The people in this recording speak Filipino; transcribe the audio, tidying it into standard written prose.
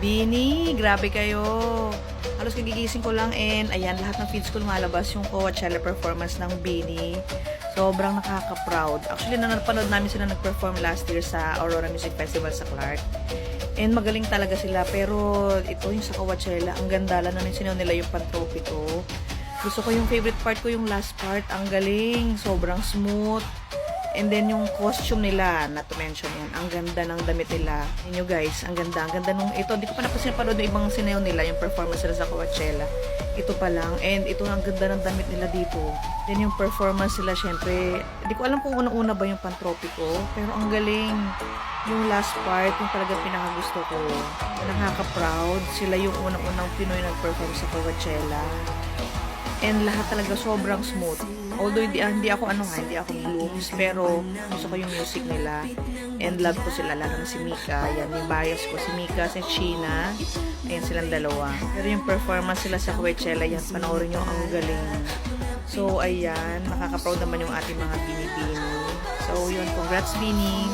Bini, grabe kayo. Halos kagigising ko lang and ayan, lahat ng feeds ko lumalabas yung Coachella performance ng Bini. Sobrang nakaka-proud. Actually, napanood namin sila nag-perform last year sa Aurora Music Festival sa Clark. And magaling talaga sila. Pero ito yung sa Coachella, ang ganda lang na sinaw nila yung pantropy ko. Gusto ko yung favorite part ko yung last part. Ang galing. Sobrang smooth. And then yung costume nila, not to mention yan, ang ganda ng damit nila. Yun guys, ang ganda nung ito. Hindi ko pa napanood yung ibang sinayaw nila, yung performance nila sa Coachella. Ito pa lang, and ito ang ganda ng damit nila dito. Then yung performance nila, syempre, hindi ko alam kung una-una ba yung pantropy ko, pero ang galing. Yung last part, yung talagang pinakagusto ko. Nakaka-proud. Sila yung unang-unang Pinoy nag-perform sa Coachella. And lahat talaga sobrang smooth. Although hindi ako blooms, pero gusto ko yung music nila. And love ko sila, lalo na si Mika. Yan, yung bias ko. Si Mika, si Sheena. Ayan silang dalawa. Pero yung performance sila sa Coachella, yan, panoorin nyo, ang galing. So, ayan, nakaka-proud naman yung ating mga Bini-Bini. So, yun, congrats Bini.